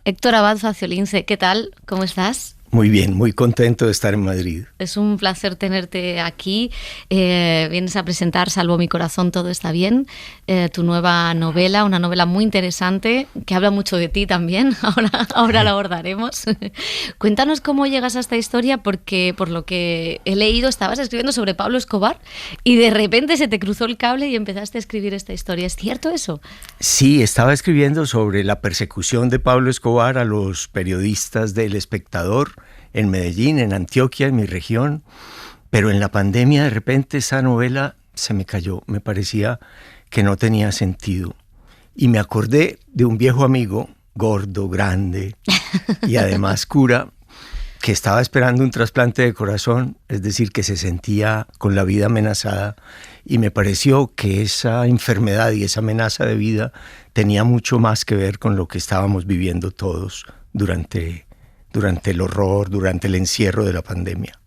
Héctor Abad Faciolince, ¿qué tal? ¿Cómo estás? Muy bien, muy contento de estar en Madrid. Es un placer tenerte aquí. Vienes a presentar Salvo mi corazón, todo está bien, tu nueva novela, una novela muy interesante que habla mucho de ti también. Ahora la abordaremos. Cuéntanos cómo llegas a esta historia, porque por lo que he leído estabas escribiendo sobre Pablo Escobar y de repente se te cruzó el cable y empezaste a escribir esta historia. ¿Es cierto eso? Sí, estaba escribiendo sobre la persecución de Pablo Escobar a los periodistas del Espectador en Medellín, en Antioquia, en mi región, pero en la pandemia de repente esa novela se me cayó, me parecía que no tenía sentido. Y me acordé de un viejo amigo, gordo, grande y además cura, que estaba esperando un trasplante de corazón, es decir, que se sentía con la vida amenazada, y me pareció que esa enfermedad y esa amenaza de vida tenía mucho más que ver con lo que estábamos viviendo todos durante el horror, durante el encierro de la pandemia.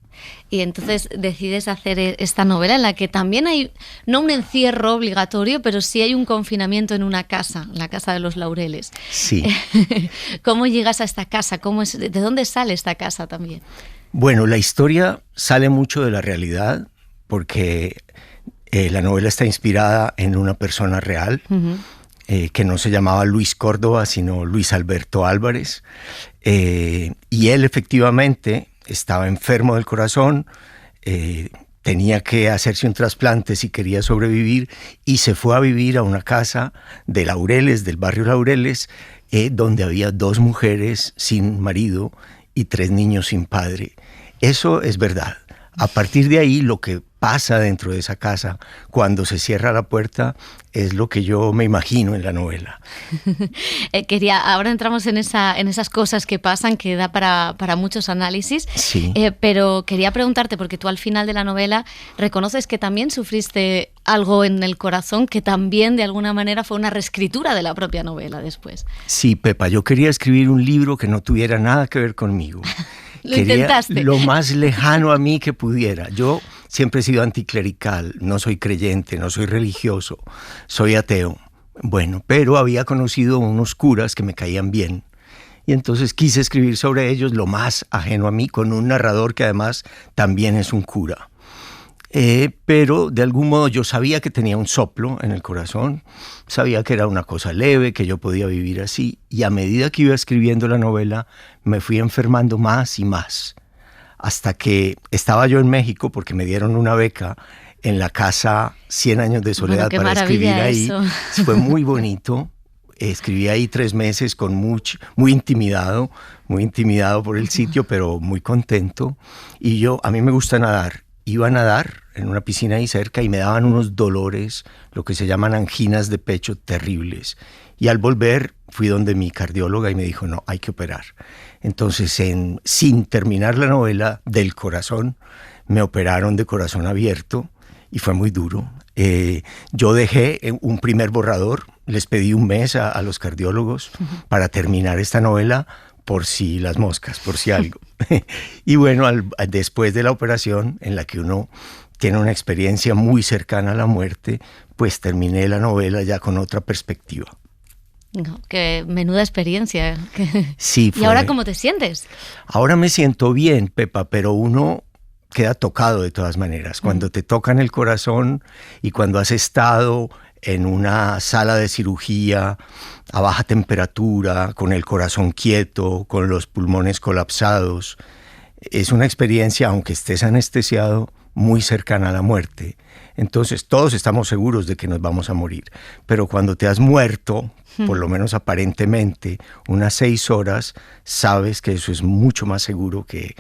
Y entonces decides hacer esta novela en la que también hay, no un encierro obligatorio, pero sí hay un confinamiento en una casa, la Casa de los Laureles. Sí. ¿Cómo llegas a esta casa? ¿De dónde sale esta casa también? Bueno, la historia sale mucho de la realidad, porque la novela está inspirada en una persona real, que no se llamaba Luis Córdoba, sino Luis Alberto Álvarez. Y él efectivamente estaba enfermo del corazón, tenía que hacerse un trasplante si quería sobrevivir, y se fue a vivir a una casa de Laureles, del barrio Laureles, donde había 2 mujeres sin marido y 3 niños sin padre. Eso es verdad. A partir de ahí, lo que pasa dentro de esa casa cuando se cierra la puerta es lo que yo me imagino en la novela. Ahora entramos en esas cosas que pasan, que da para muchos análisis. Sí. Pero quería preguntarte, porque tú al final de la novela reconoces que también sufriste algo en el corazón, que también de alguna manera fue una reescritura de la propia novela después. Sí, Pepa, yo quería escribir un libro que no tuviera nada que ver conmigo. ¿Lo intentaste? Lo más lejano a mí que pudiera. Yo siempre he sido anticlerical, no soy creyente, no soy religioso, soy ateo. Bueno, pero había conocido unos curas que me caían bien, y entonces quise escribir sobre ellos lo más ajeno a mí, con un narrador que además también es un cura. Pero de algún modo yo sabía que tenía un soplo en el corazón, sabía que era una cosa leve, que yo podía vivir así, y a medida que iba escribiendo la novela me fui enfermando más y más, hasta que estaba yo en México porque me dieron una beca en la casa 100 años de soledad para escribir ahí. Eso. Fue muy bonito. Escribí ahí 3 meses muy intimidado por el sitio, pero muy contento. Y a mí me gusta nadar. Iba a nadar en una piscina ahí cerca y me daban unos dolores, lo que se llaman anginas de pecho terribles. Y al volver fui donde mi cardióloga y me dijo, no, hay que operar. Entonces, sin terminar la novela del corazón, me operaron de corazón abierto y fue muy duro. Yo dejé un primer borrador, les pedí un mes a los cardiólogos para terminar esta novela, por si las moscas, por si algo. Y bueno, después de la operación, en la que uno tiene una experiencia muy cercana a la muerte, pues terminé la novela ya con otra perspectiva. No, qué menuda experiencia. Sí, ¿Y ahora cómo te sientes? Ahora me siento bien, Pepa, pero uno queda tocado de todas maneras. Cuando te tocan el corazón y cuando has estado en una sala de cirugía a baja temperatura, con el corazón quieto, con los pulmones colapsados, es una experiencia, aunque estés anestesiado, muy cercana a la muerte. Entonces todos estamos seguros de que nos vamos a morir, pero cuando te has muerto, por lo menos aparentemente, unas 6 horas, sabes que eso es mucho más seguro que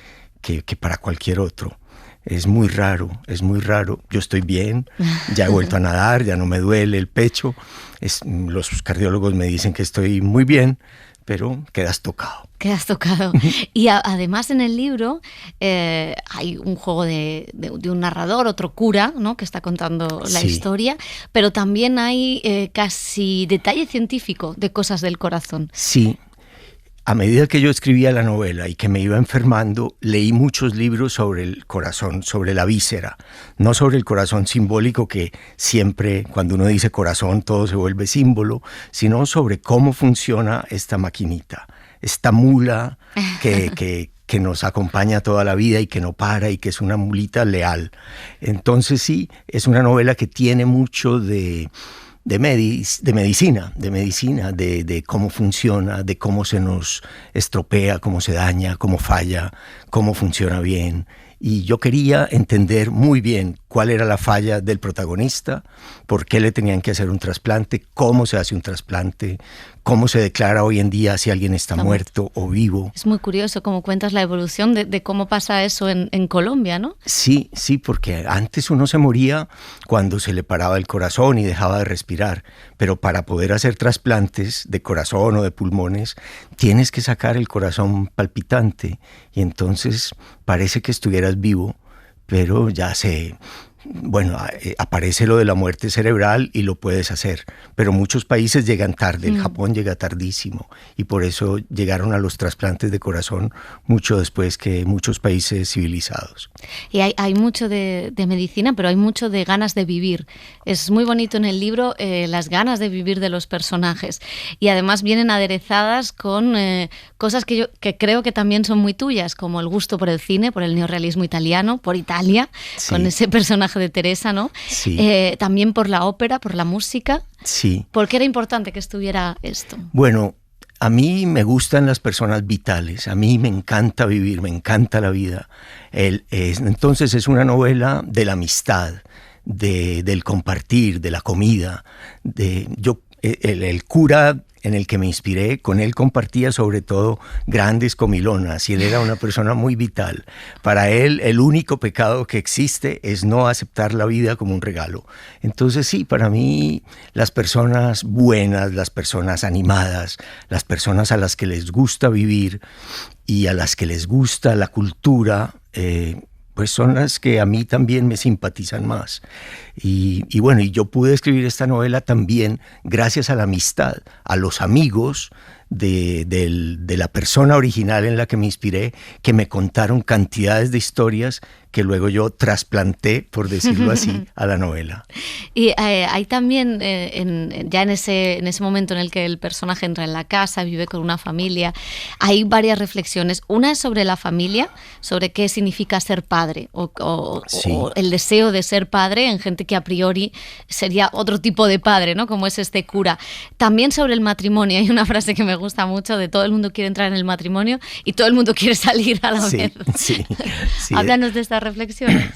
para cualquier otro. Es muy raro, es muy raro. Yo estoy bien, ya he vuelto a nadar, ya no me duele el pecho. Los cardiólogos me dicen que estoy muy bien, pero quedas tocado. Quedas tocado. Y además en el libro hay un juego de un narrador, otro cura, ¿no?, que está contando la historia, pero también hay casi detalle científico de cosas del corazón. Sí. A medida que yo escribía la novela y que me iba enfermando, leí muchos libros sobre el corazón, sobre la víscera, no sobre el corazón simbólico, que siempre cuando uno dice corazón todo se vuelve símbolo, sino sobre cómo funciona esta maquinita, esta mula que nos acompaña toda la vida y que no para y que es una mulita leal. Entonces sí, es una novela que tiene mucho de medicina, de cómo funciona, de cómo se nos estropea, cómo se daña, cómo falla, cómo funciona bien. Y yo quería entender muy bien cuál era la falla del protagonista, por qué le tenían que hacer un trasplante, cómo se hace un trasplante, cómo se declara hoy en día si alguien está muerto o vivo. Es muy curioso cómo cuentas la evolución de cómo pasa eso en Colombia, ¿no? Sí, porque antes uno se moría cuando se le paraba el corazón y dejaba de respirar, pero para poder hacer trasplantes de corazón o de pulmones, tienes que sacar el corazón palpitante y entonces parece que estuvieras vivo, pero aparece lo de la muerte cerebral y lo puedes hacer, pero muchos países llegan tarde, el Japón llega tardísimo y por eso llegaron a los trasplantes de corazón mucho después que muchos países civilizados. Y hay mucho de medicina, pero hay mucho de ganas de vivir. Es muy bonito en el libro las ganas de vivir de los personajes y además vienen aderezadas con cosas que creo que también son muy tuyas, como el gusto por el cine, por el neorrealismo italiano, por Italia, sí, con ese personaje de Teresa, ¿no? Sí. También por la ópera, por la música. Sí. ¿Por qué era importante que estuviera esto? Bueno, a mí me gustan las personas vitales, a mí me encanta vivir, me encanta la vida. Entonces es una novela de la amistad, del compartir, de la comida. El cura en el que me inspiré, con él compartía sobre todo grandes comilonas y él era una persona muy vital. Para él el único pecado que existe es no aceptar la vida como un regalo. Entonces sí, para mí las personas buenas, las personas animadas, las personas a las que les gusta vivir y a las que les gusta la cultura, pues son las que a mí también me simpatizan más. Y yo pude escribir esta novela también gracias a la amistad, a los amigos de la persona original en la que me inspiré, que me contaron cantidades de historias que luego yo trasplanté, por decirlo así, a la novela. Y hay también, ya en ese momento en el que el personaje entra en la casa, vive con una familia, hay varias reflexiones. Una es sobre la familia, sobre qué significa ser padre, Sí. o el deseo de ser padre en gente que a priori sería otro tipo de padre, ¿no? Como es este cura. También sobre el matrimonio, hay una frase que me gusta mucho, de todo el mundo quiere entrar en el matrimonio y todo el mundo quiere salir a la vez. Sí. Háblanos de estas reflexiones.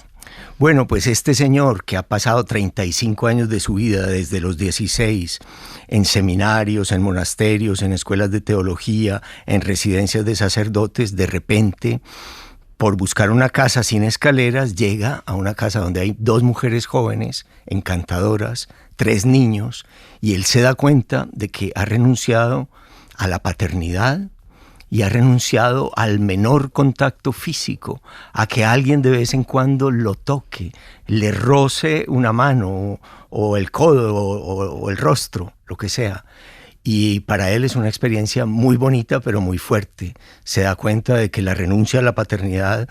Bueno, pues este señor que ha pasado 35 años de su vida, desde los 16, en seminarios, en monasterios, en escuelas de teología, en residencias de sacerdotes, de repente, por buscar una casa sin escaleras, llega a una casa donde hay 2 mujeres jóvenes, encantadoras, 3 niños, y él se da cuenta de que ha renunciado a la paternidad y ha renunciado al menor contacto físico, a que alguien de vez en cuando lo toque, le roce una mano o el codo o el rostro, lo que sea. Y para él es una experiencia muy bonita, pero muy fuerte. Se da cuenta de que la renuncia a la paternidad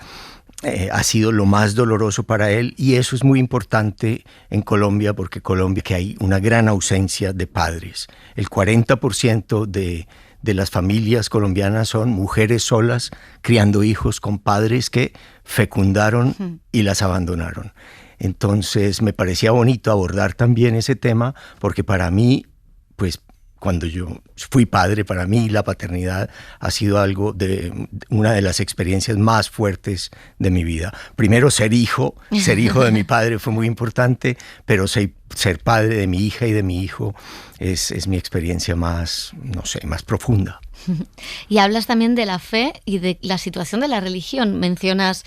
ha sido lo más doloroso para él, y eso es muy importante en Colombia, porque Colombia que hay una gran ausencia de padres. El 40% de las familias colombianas son mujeres solas criando hijos con padres que fecundaron y las abandonaron. Entonces me parecía bonito abordar también ese tema, porque para mí, pues cuando yo fui padre, para mí la paternidad ha sido una de las experiencias más fuertes de mi vida. Primero ser hijo de mi padre fue muy importante, pero ser padre de mi hija y de mi hijo es mi experiencia más profunda. Y hablas también de la fe y de la situación de la religión. Mencionas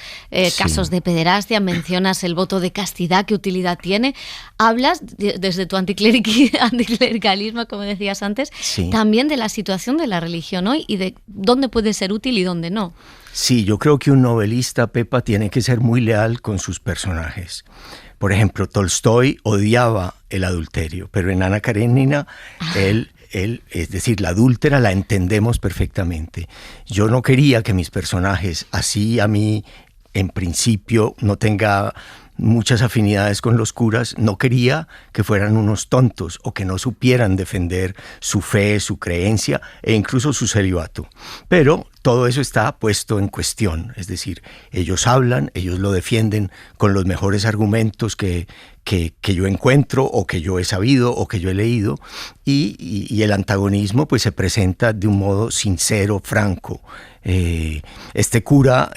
casos de pederastia, mencionas el voto de castidad, qué utilidad tiene. Hablas desde tu anticlericalismo, como decías antes, también de la situación de la religión hoy y de dónde puede ser útil y dónde no. Sí, yo creo que un novelista, Pepa, tiene que ser muy leal con sus personajes. Por ejemplo, Tolstoy odiaba el adulterio, pero en Ana Karenina él, es decir, la adúltera la entendemos perfectamente. Yo no quería que mis personajes, así a mí en principio no tenga muchas afinidades con los curas, no quería que fueran unos tontos o que no supieran defender su fe, su creencia e incluso su celibato. Pero todo eso está puesto en cuestión, es decir, ellos hablan, ellos lo defienden con los mejores argumentos que yo encuentro o que yo he sabido o que yo he leído, y el antagonismo pues se presenta de un modo sincero, franco. Este cura,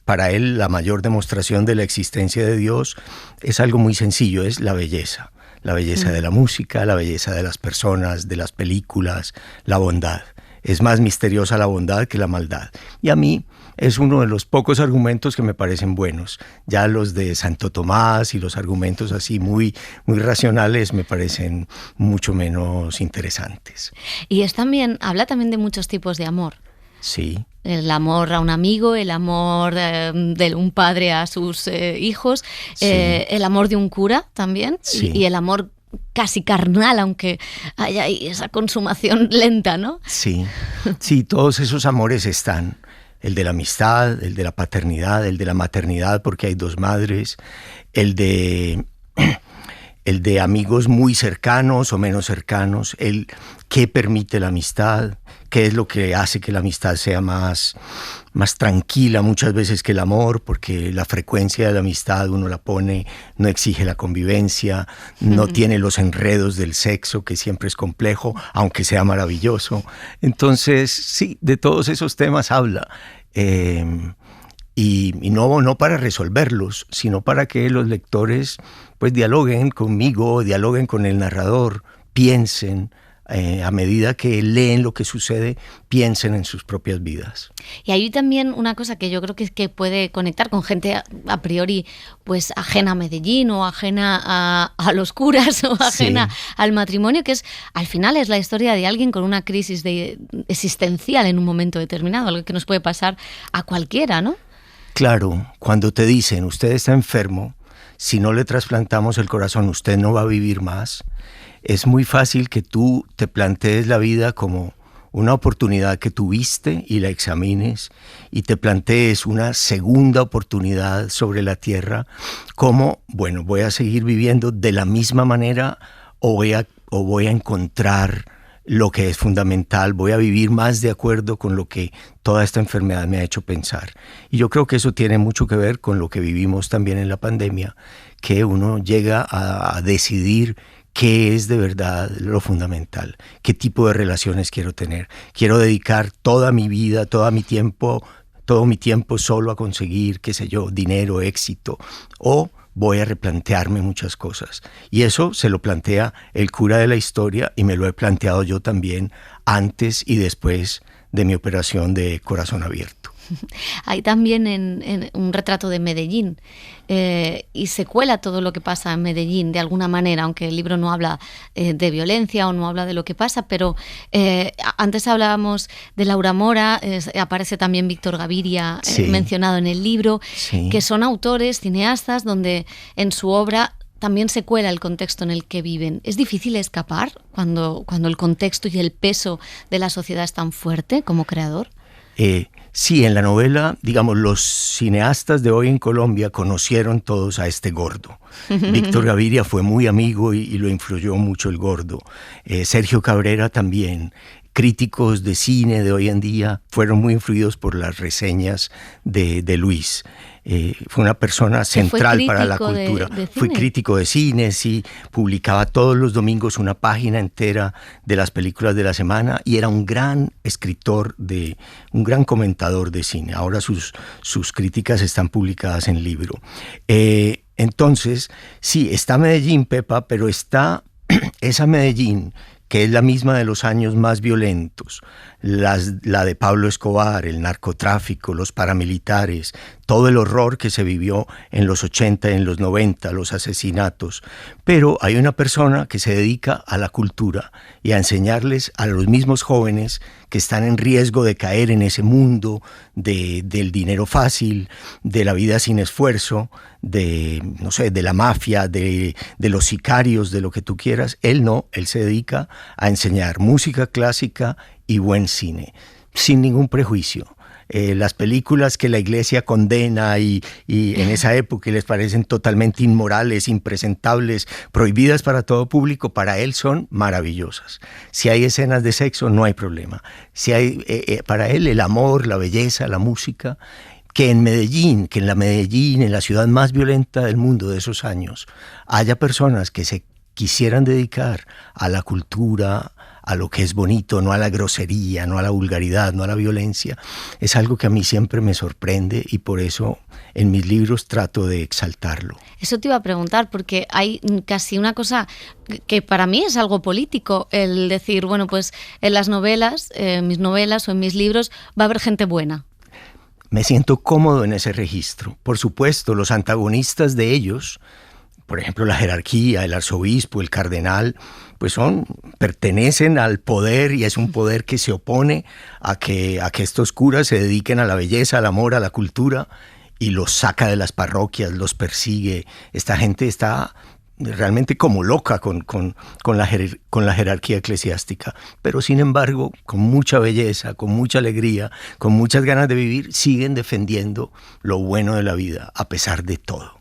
para él la mayor demostración de la existencia de Dios es algo muy sencillo, es la belleza de la música, la belleza de las personas, de las películas, la bondad. Es más misteriosa la bondad que la maldad. Y a mí es uno de los pocos argumentos que me parecen buenos. Ya los de Santo Tomás y los argumentos así muy, muy racionales me parecen mucho menos interesantes. Y habla también de muchos tipos de amor. Sí. El amor a un amigo, el amor de un padre a sus hijos, Sí. El amor de un cura también, Sí. y el amor casi carnal, aunque haya ahí esa consumación lenta, ¿no? Sí, sí, todos esos amores están. El de la amistad, el de la paternidad, el de la maternidad, porque hay dos madres, el de amigos muy cercanos o menos cercanos, el qué permite la amistad, qué es lo que hace que la amistad sea más tranquila muchas veces que el amor, porque la frecuencia de la amistad uno la pone, no exige la convivencia, no tiene los enredos del sexo, que siempre es complejo, aunque sea maravilloso. Entonces, sí, de todos esos temas habla. Y no para resolverlos, sino para que los lectores pues dialoguen conmigo, dialoguen con el narrador, piensen, a medida que leen lo que sucede, piensen en sus propias vidas. Y hay también una cosa que yo creo que es que puede conectar con gente a priori pues ajena a Medellín o ajena a los curas o ajena al matrimonio, que es al final es la historia de alguien con una crisis existencial en un momento determinado, algo que nos puede pasar a cualquiera, ¿no? Claro, cuando te dicen usted está enfermo, si no le trasplantamos el corazón usted no va a vivir más, es muy fácil que tú te plantees la vida como una oportunidad que tuviste y la examines y te plantees una segunda oportunidad sobre la tierra como, bueno, voy a seguir viviendo de la misma manera o voy a encontrar lo que es fundamental, voy a vivir más de acuerdo con lo que toda esta enfermedad me ha hecho pensar. Y yo creo que eso tiene mucho que ver con lo que vivimos también en la pandemia, que uno llega a decidir qué es de verdad lo fundamental, qué tipo de relaciones quiero tener. Quiero dedicar toda mi vida, todo mi tiempo solo a conseguir, qué sé yo, dinero, éxito, o voy a replantearme muchas cosas. Y eso se lo plantea el cura de la historia y me lo he planteado yo también antes y después de mi operación de corazón abierto. Hay también en un retrato de Medellín y se cuela todo lo que pasa en Medellín de alguna manera, aunque el libro no habla de violencia o no habla de lo que pasa, pero antes hablábamos de Laura Mora, aparece también Víctor Gaviria mencionado en el libro, que son autores, cineastas, donde en su obra también se cuela el contexto en el que viven. ¿Es difícil escapar cuando el contexto y el peso de la sociedad es tan fuerte como creador? Sí, en la novela, digamos, los cineastas de hoy en Colombia conocieron todos a este gordo. Víctor Gaviria fue muy amigo y lo influyó mucho el gordo. Sergio Cabrera también. Críticos de cine de hoy en día fueron muy influidos por las reseñas de Luis. Fue una persona central para la cultura. Fue crítico de cine, sí, publicaba todos los domingos una página entera de las películas de la semana y era un gran escritor, un gran comentador de cine. Ahora sus críticas están publicadas en libro. Entonces, sí, está Medellín, Pepa, pero está esa Medellín que es la misma de los años más violentos, la de Pablo Escobar, el narcotráfico, los paramilitares, todo el horror que se vivió en los 80 y en los 90, los asesinatos. Pero hay una persona que se dedica a la cultura y a enseñarles a los mismos jóvenes que están en riesgo de caer en ese mundo del dinero fácil, de la vida sin esfuerzo, de la mafia, de los sicarios, de lo que tú quieras. Él se dedica a enseñar música clásica y buen cine, sin ningún prejuicio. las películas que la iglesia condena y en esa época les parecen totalmente inmorales, impresentables, prohibidas para todo público, para él son maravillosas. Si hay escenas de sexo, no hay problema. Si hay, para él el amor, la belleza, la música, que en Medellín, en la ciudad más violenta del mundo de esos años, haya personas que se quisieran dedicar a la cultura, a lo que es bonito, no a la grosería, no a la vulgaridad, no a la violencia, es algo que a mí siempre me sorprende y por eso en mis libros trato de exaltarlo. Eso te iba a preguntar, porque hay casi una cosa que para mí es algo político, el decir, bueno, pues en las novelas, mis novelas o en mis libros va a haber gente buena. Me siento cómodo en ese registro. Por supuesto, los antagonistas de ellos, por ejemplo, la jerarquía, el arzobispo, el cardenal, pues pertenecen al poder y es un poder que se opone a que estos curas se dediquen a la belleza, al amor, a la cultura y los saca de las parroquias, los persigue. Esta gente está realmente como loca con la jerarquía eclesiástica, pero sin embargo, con mucha belleza, con mucha alegría, con muchas ganas de vivir, siguen defendiendo lo bueno de la vida, a pesar de todo.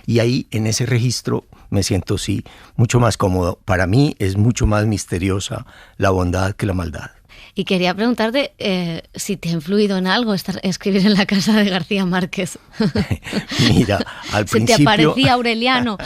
Y ahí, en ese registro, me siento, sí, mucho más cómodo. Para mí es mucho más misteriosa la bondad que la maldad. Y quería preguntarte si te ha influido en algo escribir en la casa de García Márquez. Mira, al principio... ¿Se te aparecía Aureliano?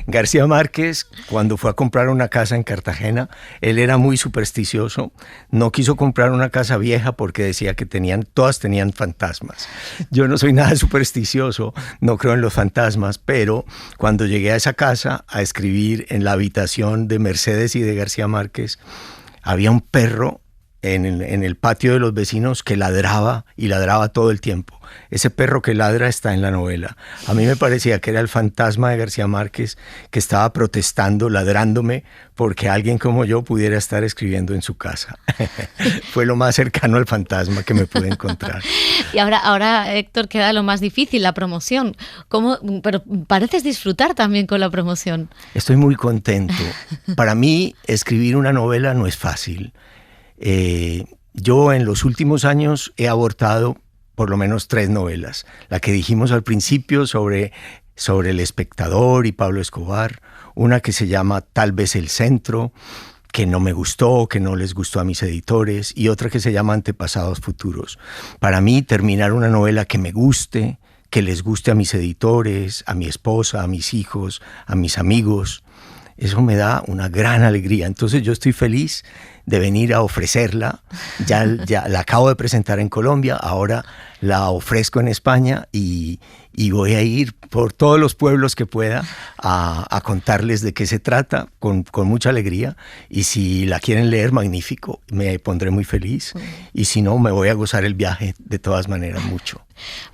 García Márquez, cuando fue a comprar una casa en Cartagena, él era muy supersticioso. No quiso comprar una casa vieja porque decía que todas tenían fantasmas. Yo no soy nada supersticioso, no creo en los fantasmas, pero cuando llegué a esa casa a escribir en la habitación de Mercedes y de García Márquez, había un perro en el patio de los vecinos que ladraba y ladraba todo el tiempo. Ese perro que ladra está en la novela. A mí me parecía que era el fantasma de García Márquez que estaba protestando, ladrándome, porque alguien como yo pudiera estar escribiendo en su casa. Fue lo más cercano al fantasma que me pude encontrar. Y ahora, Héctor, queda lo más difícil, la promoción. Pero pareces disfrutar también con la promoción. Estoy muy contento. Para mí, escribir una novela no es fácil. Yo en los últimos años he abortado por lo menos 3 novelas. La que dijimos al principio sobre El Espectador y Pablo Escobar, una que se llama Tal vez el Centro, que no me gustó, que no les gustó a mis editores, y otra que se llama Antepasados Futuros. Para mí, terminar una novela que me guste, que les guste a mis editores, a mi esposa, a mis hijos, a mis amigos, eso me da una gran alegría. Entonces yo estoy feliz de venir a ofrecerla. Ya la acabo de presentar en Colombia, ahora la ofrezco en España y voy a ir por todos los pueblos que pueda a contarles de qué se trata con mucha alegría. Y si la quieren leer, magnífico, me pondré muy feliz. Y si no, me voy a gozar el viaje de todas maneras mucho.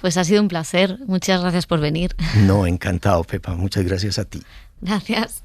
Pues ha sido un placer. Muchas gracias por venir. No, encantado, Pepa. Muchas gracias a ti. Gracias.